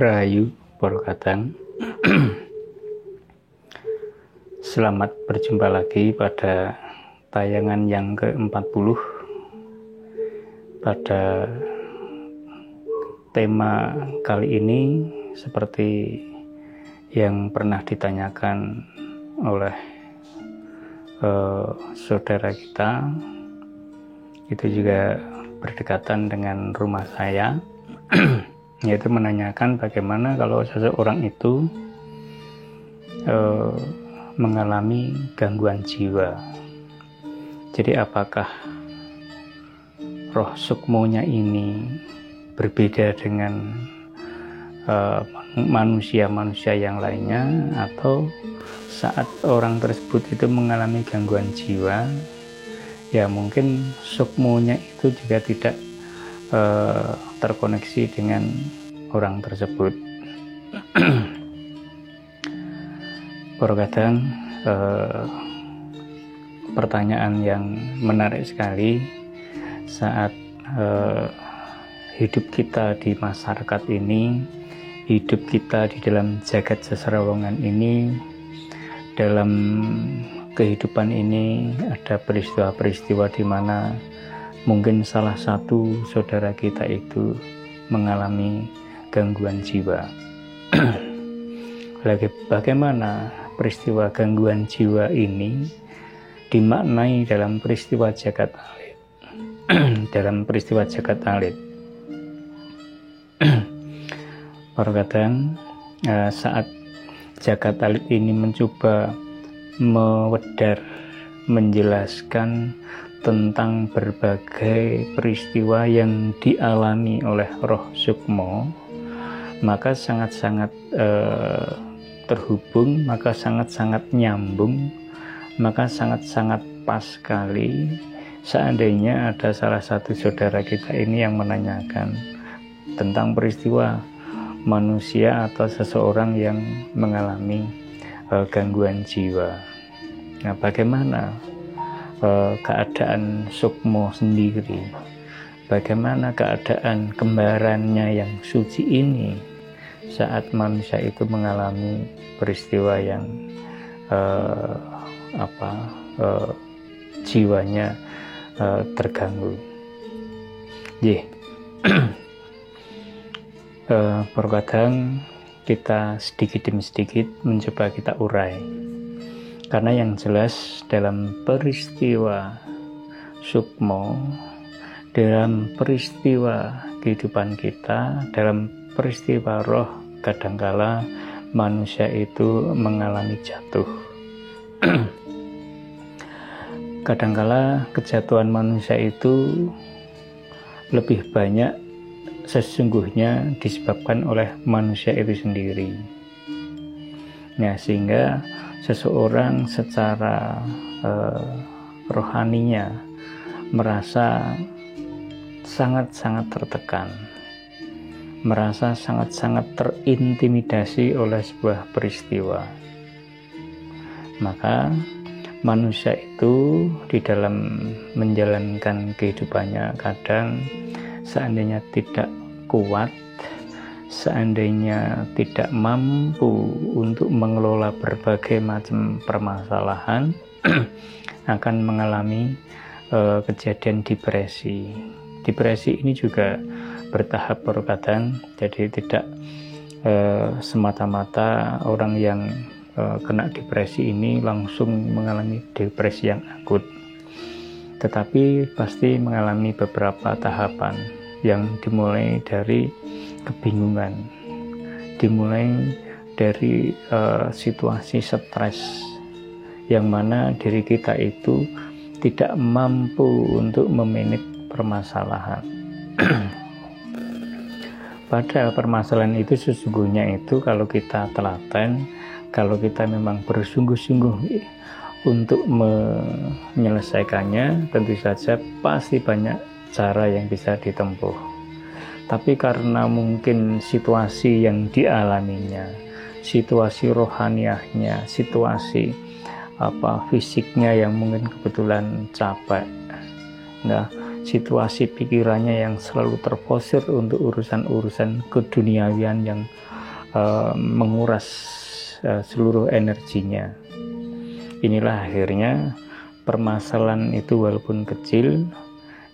Rahayu Para Kadang. Selamat berjumpa lagi pada tayangan yang ke-40 pada tema kali ini seperti yang pernah ditanyakan oleh saudara kita, itu juga berdekatan dengan rumah saya, yaitu menanyakan bagaimana kalau seseorang itu mengalami gangguan jiwa. Jadi apakah roh sukmonya ini berbeda dengan manusia-manusia yang lainnya, atau saat orang tersebut itu mengalami gangguan jiwa, ya mungkin sukmonya itu juga tidak terkoneksi dengan orang tersebut. Para Kadang, pertanyaan yang menarik sekali saat hidup kita di masyarakat ini, hidup kita di dalam jagat sesarawongan ini, dalam kehidupan ini ada peristiwa-peristiwa di mana mungkin salah satu saudara kita itu mengalami gangguan jiwa. Bagaimana peristiwa gangguan jiwa ini dimaknai dalam peristiwa jagat alit? Dalam peristiwa jagat alit, Para Kadang, saat jagat alit ini mencoba mewedar menjelaskan tentang berbagai peristiwa yang dialami oleh roh sukmo, maka sangat-sangat terhubung, maka sangat-sangat nyambung, maka sangat-sangat pas sekali seandainya ada salah satu saudara kita ini yang menanyakan tentang peristiwa manusia atau seseorang yang mengalami gangguan jiwa. Nah, bagaimana keadaan sukmo sendiri, bagaimana keadaan kembarannya yang suci ini saat manusia itu mengalami peristiwa yang jiwanya terganggu. Para Kadang, kita sedikit demi sedikit mencoba kita urai, karena yang jelas dalam peristiwa sukmo, dalam peristiwa kehidupan kita, dalam peristiwa roh, kadangkala manusia itu mengalami jatuh. Kadangkala kejatuhan manusia itu lebih banyak sesungguhnya disebabkan oleh manusia itu sendiri. Nah, sehingga seseorang secara rohaninya merasa sangat-sangat tertekan, merasa sangat-sangat terintimidasi oleh sebuah peristiwa. Maka manusia itu di dalam menjalankan kehidupannya kadang seandainya tidak kuat, seandainya tidak mampu untuk mengelola berbagai macam permasalahan, akan mengalami kejadian depresi. Depresi ini juga bertahap, Para Kadang. Jadi tidak semata-mata orang yang kena depresi ini langsung mengalami depresi yang akut, tetapi pasti mengalami beberapa tahapan yang dimulai dari kebingungan, dimulai dari situasi stres yang mana diri kita itu tidak mampu untuk memanage permasalahan. Padahal permasalahan itu sesungguhnya itu kalau kita telaten, kalau kita memang bersungguh-sungguh untuk menyelesaikannya, tentu saja pasti banyak cara yang bisa ditempuh. Tapi karena mungkin situasi yang dialaminya, situasi rohaniahnya, situasi fisiknya yang mungkin kebetulan capek, nah situasi pikirannya yang selalu terfokusir untuk urusan-urusan keduniawian yang menguras seluruh energinya. Inilah akhirnya permasalahan itu walaupun kecil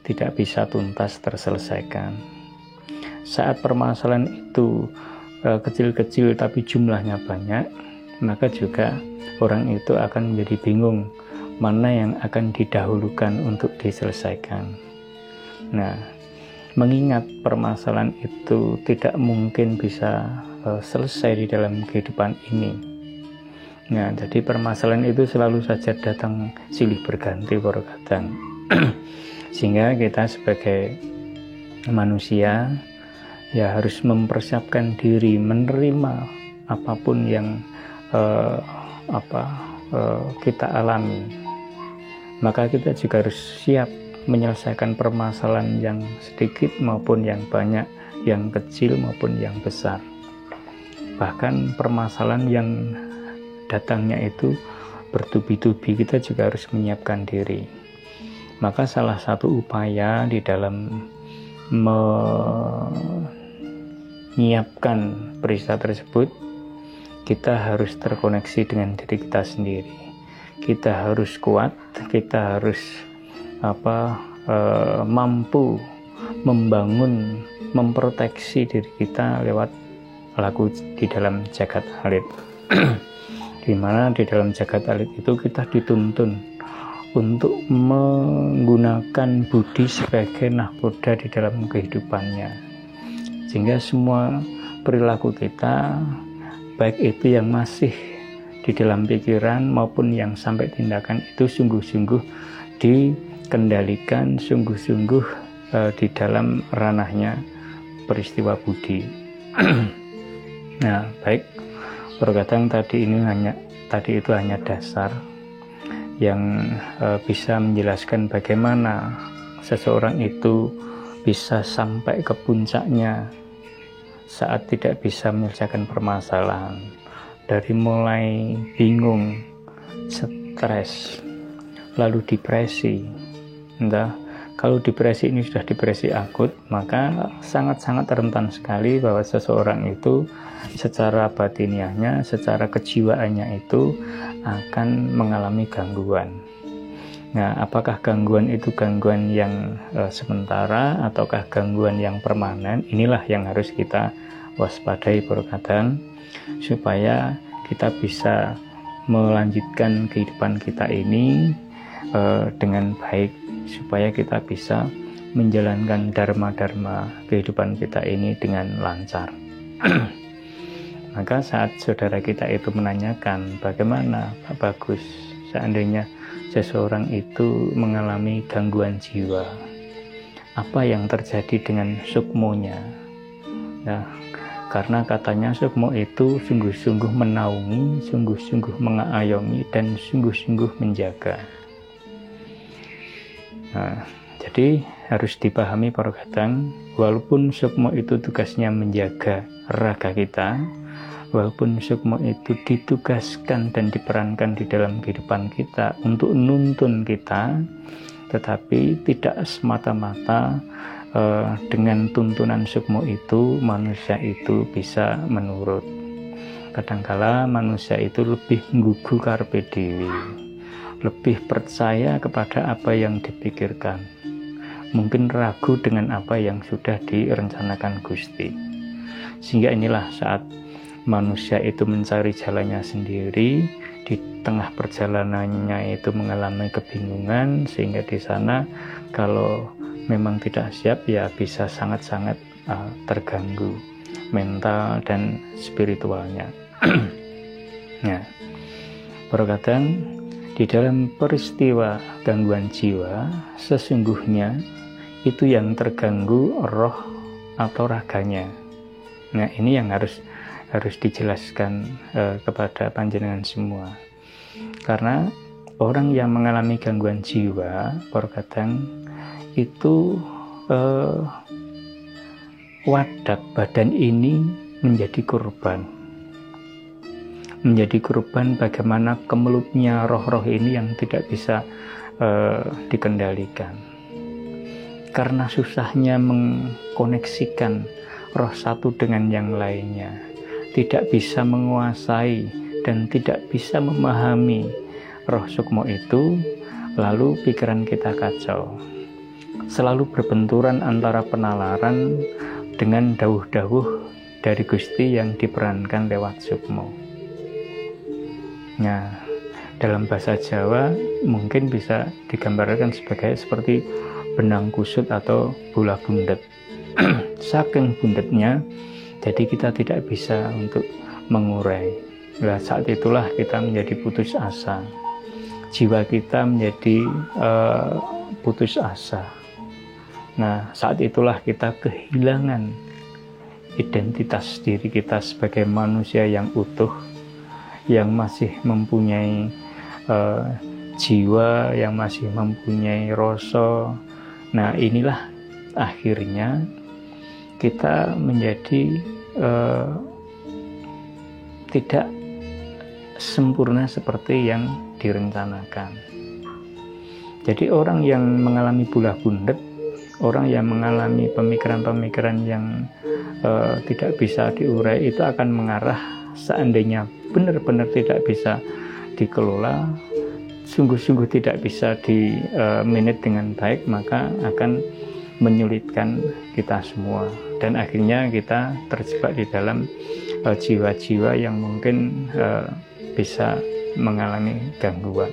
tidak bisa tuntas terselesaikan. Saat permasalahan itu kecil-kecil tapi jumlahnya banyak, maka juga orang itu akan menjadi bingung mana yang akan didahulukan untuk diselesaikan. Nah, mengingat permasalahan itu tidak mungkin bisa selesai di dalam kehidupan ini. Nah, jadi permasalahan itu selalu saja datang silih berganti para kadang. Sehingga kita sebagai manusia ya harus mempersiapkan diri menerima apapun yang kita alami. Maka kita juga harus siap menyelesaikan permasalahan yang sedikit maupun yang banyak, yang kecil maupun yang besar. Bahkan permasalahan yang datangnya itu bertubi-tubi, kita juga harus menyiapkan diri. Maka salah satu upaya di dalam menyiapkan peristiwa tersebut, kita harus terkoneksi dengan diri kita sendiri. Kita harus kuat, kita harus mampu membangun, memproteksi diri kita lewat lagu di dalam jagat alit. Di mana di dalam jagat alit itu kita dituntun untuk menggunakan budi sebagai nahkoda di dalam kehidupannya, sehingga semua perilaku kita, baik itu yang masih di dalam pikiran maupun yang sampai tindakan, itu sungguh-sungguh dikendalikan, sungguh-sungguh di dalam ranahnya peristiwa budi. Nah, baik, perkataan tadi itu hanya dasar yang bisa menjelaskan bagaimana seseorang itu bisa sampai ke puncaknya saat tidak bisa menyelesaikan permasalahan, dari mulai bingung, stres, lalu depresi. Entah, kalau depresi ini sudah depresi akut, maka sangat-sangat rentan sekali bahwa seseorang itu secara batiniahnya, secara kejiwaannya itu akan mengalami gangguan. Nah, apakah gangguan itu gangguan yang sementara ataukah gangguan yang permanen? Inilah yang harus kita waspadai perkataan, supaya kita bisa melanjutkan kehidupan kita ini dengan baik, supaya kita bisa menjalankan dharma-dharma kehidupan kita ini dengan lancar. Maka saat saudara kita itu menanyakan, bagaimana Pak Bagus seandainya seseorang itu mengalami gangguan jiwa, apa yang terjadi dengan sukmonya? Nah, karena katanya sukmo itu sungguh-sungguh menaungi, sungguh-sungguh mengayomi, dan sungguh-sungguh menjaga. Nah, jadi harus dipahami para kadang, walaupun sukmo itu tugasnya menjaga raga kita, walaupun sukmo itu ditugaskan dan diperankan di dalam kehidupan kita untuk nuntun kita, tetapi tidak semata-mata dengan tuntunan sukmo itu manusia itu bisa menurut. Kadangkala manusia itu lebih nggugu karpe dewi, lebih percaya kepada apa yang dipikirkan, mungkin ragu dengan apa yang sudah direncanakan Gusti. Sehingga inilah saat manusia itu mencari jalannya sendiri, di tengah perjalanannya itu mengalami kebingungan, sehingga di sana kalau memang tidak siap ya bisa sangat-sangat terganggu mental dan spiritualnya. Nah, perkataan di dalam peristiwa gangguan jiwa, sesungguhnya itu yang terganggu roh atau raganya. Nah, ini yang harus dijelaskan kepada panjenengan semua. Karena orang yang mengalami gangguan jiwa, perkataan itu wadak badan ini menjadi korban. Menjadi korban bagaimana kemelutnya roh-roh ini yang tidak bisa dikendalikan. karena susahnya mengkoneksikan roh satu dengan yang lainnya, tidak bisa menguasai dan tidak bisa memahami roh sukmo itu, lalu pikiran kita kacau. Selalu berbenturan antara penalaran dengan dawuh-dawuh dari Gusti yang diperankan lewat sukmo. Nah, dalam bahasa Jawa mungkin bisa digambarkan seperti benang kusut atau bola bundet. Saking bundetnya, jadi kita tidak bisa untuk mengurai. Nah, saat itulah kita menjadi putus asa. Jiwa kita menjadi putus asa. Nah, saat itulah kita kehilangan identitas diri kita sebagai manusia yang utuh, yang masih mempunyai jiwa, yang masih mempunyai rasa. Nah, inilah akhirnya kita menjadi tidak sempurna seperti yang direncanakan. Jadi orang yang mengalami bulah bundet, orang yang mengalami pemikiran-pemikiran yang tidak bisa diurai, itu akan mengarah, seandainya benar-benar tidak bisa dikelola, sungguh-sungguh tidak bisa di-manage dengan baik, maka akan menyulitkan kita semua, dan akhirnya kita terjebak di dalam jiwa-jiwa yang mungkin bisa mengalami gangguan.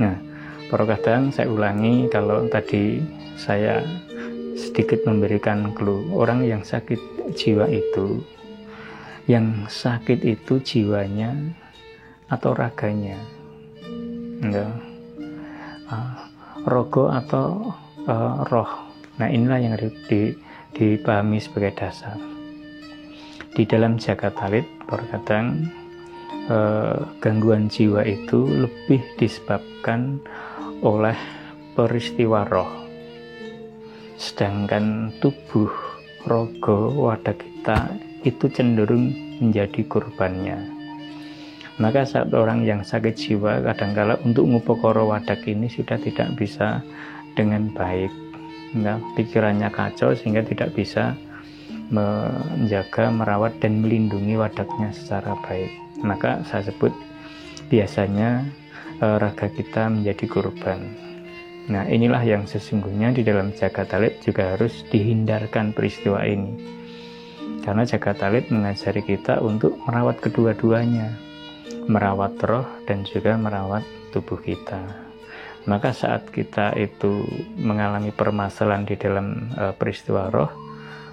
Nah, para kadang saya ulangi, kalau tadi saya sedikit memberikan clue, orang yang sakit jiwa itu, yang sakit itu jiwanya atau raganya, enggak, rogo atau roh. Nah, inilah yang harus dipahami sebagai dasar. Di dalam jagat talit, terkadang gangguan jiwa itu lebih disebabkan oleh peristiwa roh, sedangkan tubuh rogo wadah kita itu cenderung menjadi korbannya. Maka saat orang yang sakit jiwa, kadangkala untuk ngupokoro wadak ini sudah tidak bisa dengan baik. Nah, pikirannya kacau sehingga tidak bisa menjaga, merawat, dan melindungi wadaknya secara baik. Maka saya sebut biasanya raga kita menjadi korban. Nah, inilah yang sesungguhnya di dalam jagat talit juga harus dihindarkan peristiwa ini. Karena jagat talit mengajari kita untuk merawat kedua-duanya, merawat roh dan juga merawat tubuh kita. Maka saat kita itu mengalami permasalahan di dalam peristiwa roh,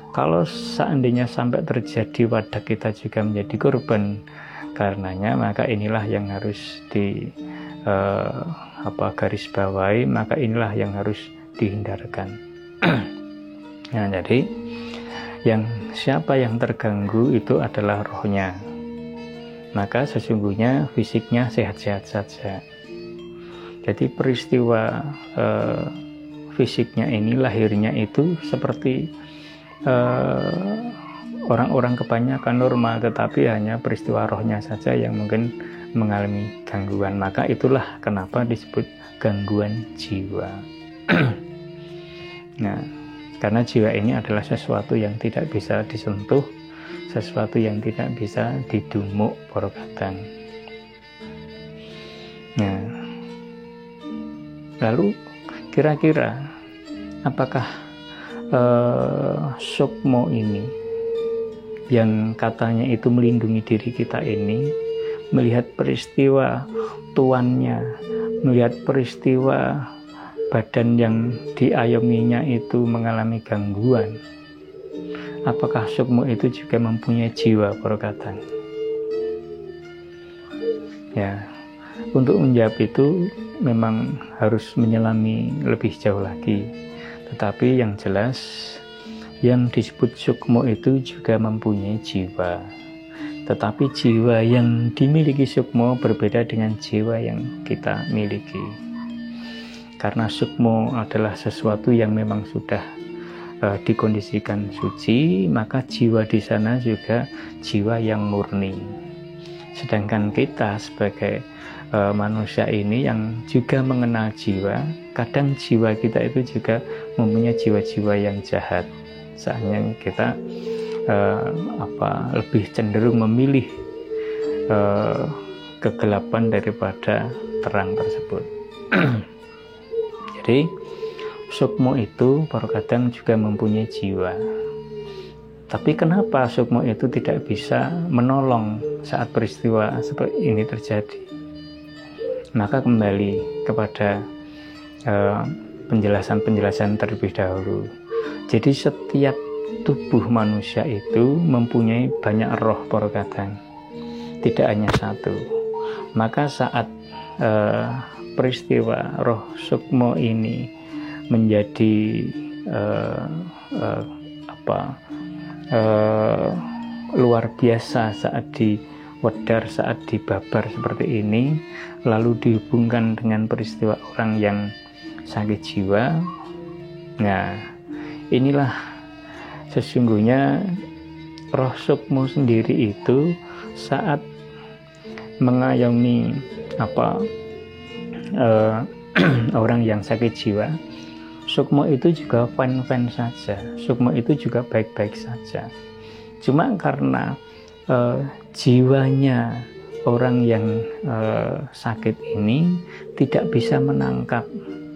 kalau seandainya sampai terjadi wadah kita juga menjadi korban karenanya, maka inilah yang harus garis bawahi, maka inilah yang harus dihindarkan. Nah, jadi siapa yang terganggu itu adalah rohnya. Maka sesungguhnya fisiknya sehat-sehat saja. Jadi peristiwa fisiknya ini, lahirnya itu seperti orang-orang kebanyakan normal, tetapi hanya peristiwa rohnya saja yang mungkin mengalami gangguan. Maka itulah kenapa disebut gangguan jiwa. Nah, karena jiwa ini adalah sesuatu yang tidak bisa disentuh, sesuatu yang tidak bisa didumuk, para kadang. Nah, lalu kira-kira apakah sukmo ini yang katanya itu melindungi diri kita ini, melihat peristiwa tuannya, melihat peristiwa badan yang diayominya itu mengalami gangguan, apakah sukmo itu juga mempunyai jiwa, para kadang? Ya, untuk menjawab itu memang harus menyelami lebih jauh lagi. Tetapi yang jelas, yang disebut sukmo itu juga mempunyai jiwa. Tetapi jiwa yang dimiliki sukmo berbeda dengan jiwa yang kita miliki. Karena sukmo adalah sesuatu yang memang sudah dikondisikan suci, maka jiwa di sana juga jiwa yang murni. Sedangkan kita sebagai manusia ini yang juga mengenal jiwa, kadang jiwa kita itu juga mempunyai jiwa-jiwa yang jahat. Soalnya kita lebih cenderung memilih kegelapan daripada terang tersebut. Jadi sukmo itu kadang juga mempunyai jiwa. Tapi kenapa sukmo itu tidak bisa menolong saat peristiwa seperti ini terjadi? Maka kembali kepada penjelasan-penjelasan terlebih dahulu. Jadi setiap tubuh manusia itu mempunyai banyak roh kadang, tidak hanya satu. Maka saat peristiwa roh sukmo ini menjadi luar biasa saat diwadar, saat dibabar seperti ini, lalu dihubungkan dengan peristiwa orang yang sakit jiwa. Nah, inilah sesungguhnya roh sukmo sendiri itu saat mengayomi orang yang sakit jiwa, sukmo itu juga fine-fine saja, sukmo itu juga baik-baik saja. Cuma karena jiwanya orang yang sakit ini tidak bisa menangkap,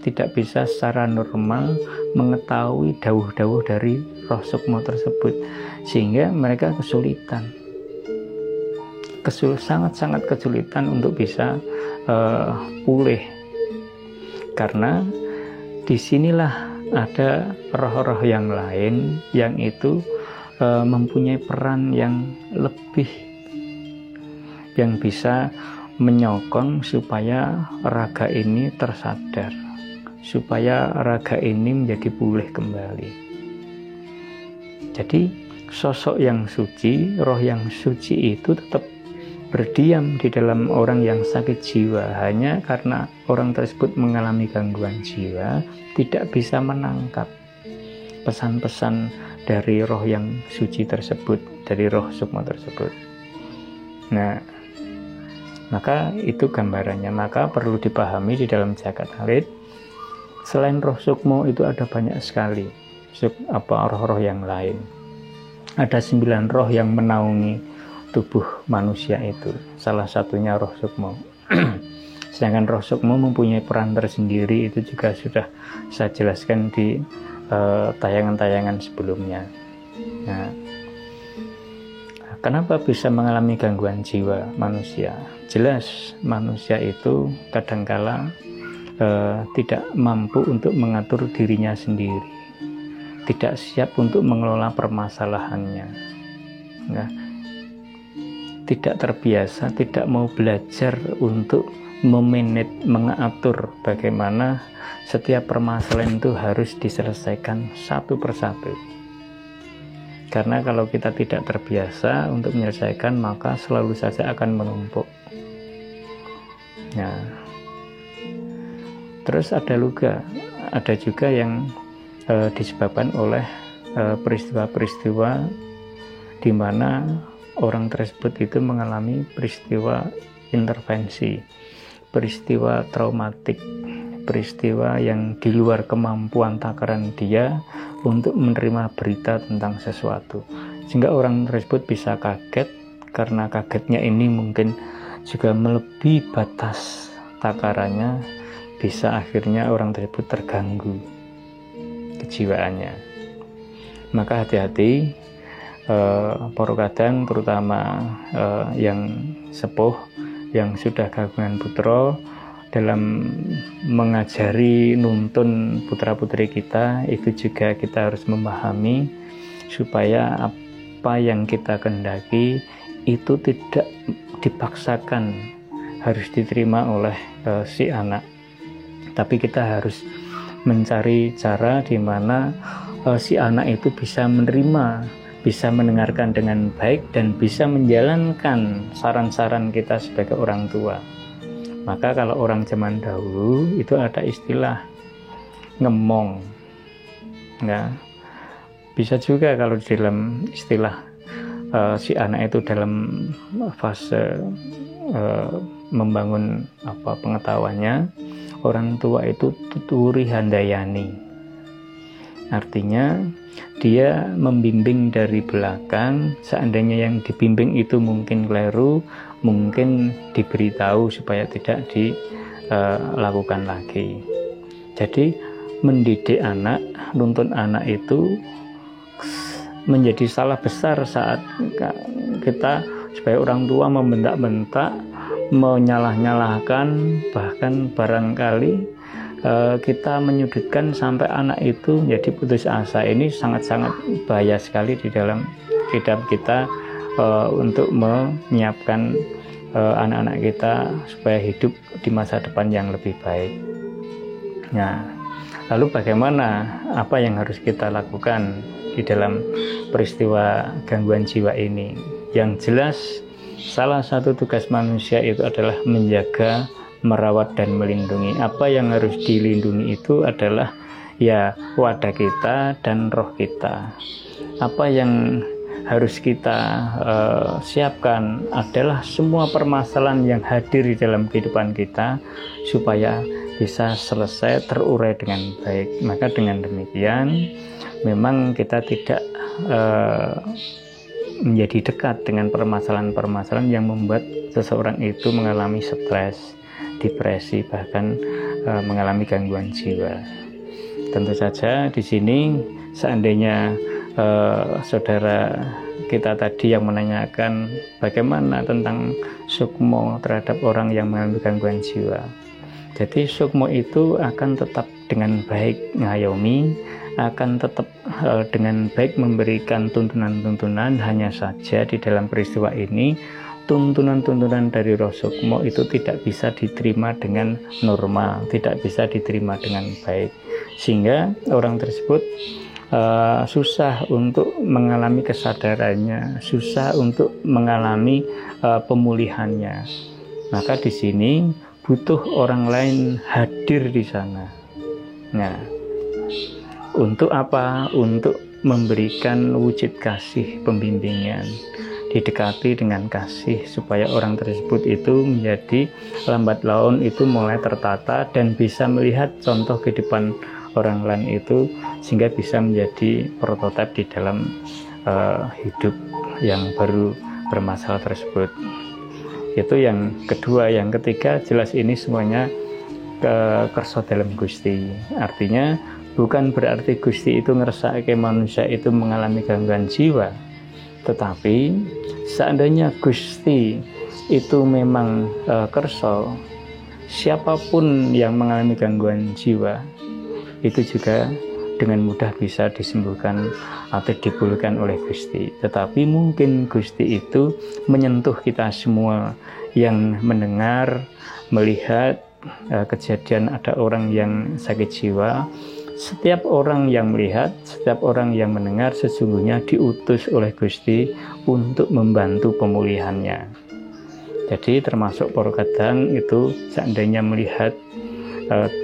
tidak bisa secara normal mengetahui dawuh-dawuh dari roh sukmo tersebut, sehingga mereka kesulitan, sangat-sangat kesulitan untuk bisa pulih. Karena disinilah ada roh-roh yang lain yang itu mempunyai peran yang lebih, yang bisa menyokong supaya raga ini tersadar, supaya raga ini menjadi pulih kembali. Jadi sosok yang suci, roh yang suci itu tetap berdiam di dalam orang yang sakit jiwa, hanya karena orang tersebut mengalami gangguan jiwa, tidak bisa menangkap pesan-pesan dari roh yang suci tersebut, dari roh sukmo tersebut. Nah, maka itu gambarannya. Maka perlu dipahami di dalam jagat alit, selain roh sukmo itu ada banyak sekali roh-roh yang lain. Ada 9 roh yang menaungi tubuh manusia itu, salah satunya roh sukmo. Sedangkan roh sukmo mempunyai peran tersendiri, itu juga sudah saya jelaskan di tayangan-tayangan sebelumnya. Nah, kenapa bisa mengalami gangguan jiwa manusia? Jelas manusia itu kadangkala tidak mampu untuk mengatur dirinya sendiri, tidak siap untuk mengelola permasalahannya. Nah, tidak terbiasa, tidak mau belajar untuk mengatur bagaimana setiap permasalahan itu harus diselesaikan satu persatu. Karena kalau kita tidak terbiasa untuk menyelesaikan, maka selalu saja akan menumpuk. Nah, terus ada juga yang disebabkan oleh peristiwa-peristiwa di mana orang tersebut itu mengalami peristiwa intervensi, peristiwa traumatik, peristiwa yang di luar kemampuan takaran dia untuk menerima berita tentang sesuatu, sehingga orang tersebut bisa kaget. Karena kagetnya ini mungkin juga melebihi batas takarannya, bisa akhirnya orang tersebut terganggu kejiwaannya. Maka hati-hati, para kadang terutama yang sepuh, yang sudah kagungan putra, dalam mengajari nuntun putra-putri kita, itu juga kita harus memahami supaya apa yang kita kehendaki itu tidak dipaksakan harus diterima oleh si anak, tapi kita harus mencari cara di mana si anak itu bisa menerima, bisa mendengarkan dengan baik, dan bisa menjalankan saran-saran kita sebagai orang tua. Maka kalau orang zaman dahulu itu ada istilah ngemong. Nah, bisa juga kalau di dalam istilah si anak itu dalam fase membangun pengetahuannya, orang tua itu tuturi handayani, artinya dia membimbing dari belakang. Seandainya yang dibimbing itu mungkin keliru, mungkin diberitahu supaya tidak dilakukan lagi. Jadi mendidik anak, nuntun anak itu menjadi salah besar saat kita supaya orang tua membentak-bentak, menyalah-nyalahkan, bahkan barangkali kita menyudutkan sampai anak itu menjadi putus asa. Ini sangat-sangat bahaya sekali di dalam hidup kita untuk menyiapkan anak-anak kita supaya hidup di masa depan yang lebih baik. Nah, lalu bagaimana, apa yang harus kita lakukan di dalam peristiwa gangguan jiwa ini? Yang jelas, salah satu tugas manusia itu adalah menjaga, merawat, dan melindungi. Apa yang harus dilindungi itu adalah ya wadah kita dan roh kita. Apa yang harus kita siapkan adalah semua permasalahan yang hadir di dalam kehidupan kita supaya bisa selesai, terurai dengan baik. Maka dengan demikian memang kita tidak menjadi dekat dengan permasalahan-permasalahan yang membuat seseorang itu mengalami stres, depresi, bahkan mengalami gangguan jiwa. Tentu saja di sini seandainya saudara kita tadi yang menanyakan bagaimana tentang sukmo terhadap orang yang mengalami gangguan jiwa. Jadi sukmo itu akan tetap dengan baik ngayomi, akan tetap dengan baik memberikan tuntunan-tuntunan. Hanya saja di dalam peristiwa ini tuntunan-tuntunan dari roh sukmo itu tidak bisa diterima dengan normal, tidak bisa diterima dengan baik, sehingga orang tersebut susah untuk mengalami kesadarannya, susah untuk mengalami pemulihannya. Maka di sini butuh orang lain hadir di sana. Nah, untuk apa? Untuk memberikan wujud kasih pembimbingan, didekati dengan kasih supaya orang tersebut itu menjadi lambat laun itu mulai tertata dan bisa melihat contoh kehidupan orang lain itu, sehingga bisa menjadi prototipe di dalam hidup yang baru bermasalah tersebut. Itu yang kedua. Yang ketiga, jelas ini semuanya kersa dalam Gusti. Artinya bukan berarti Gusti itu ngersake manusia itu mengalami gangguan jiwa, tetapi seandainya Gusti itu memang kersa, siapapun yang mengalami gangguan jiwa itu juga dengan mudah bisa disembuhkan atau dipulihkan oleh Gusti. Tetapi mungkin Gusti itu menyentuh kita semua yang mendengar, melihat kejadian ada orang yang sakit jiwa. Setiap orang yang melihat, setiap orang yang mendengar sesungguhnya diutus oleh Gusti untuk membantu pemulihannya. Jadi termasuk para kadang itu seandainya melihat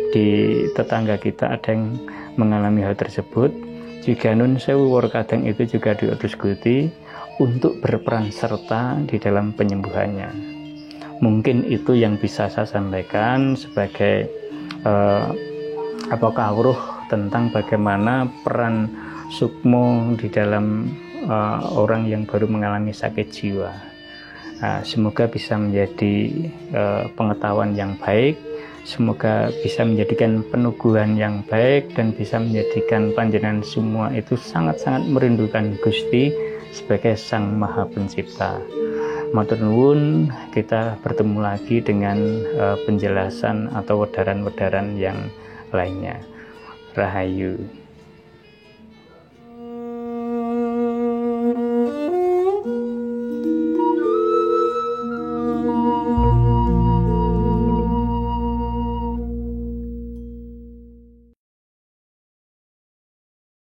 di tetangga kita ada yang mengalami hal tersebut, jika nun sewu war kadang itu juga diutus Gusti untuk berperan serta di dalam penyembuhannya. Mungkin itu yang bisa saya sampaikan sebagai kawruh tentang bagaimana peran sukmo di dalam orang yang baru mengalami sakit jiwa. Semoga bisa menjadi pengetahuan yang baik, semoga bisa menjadikan peneguhan yang baik, dan bisa menjadikan panjenengan semua itu sangat-sangat merindukan Gusti sebagai Sang Maha Pencipta. Matur nuwun, kita bertemu lagi dengan penjelasan atau wedaran-wedaran yang lainnya. Rahayu.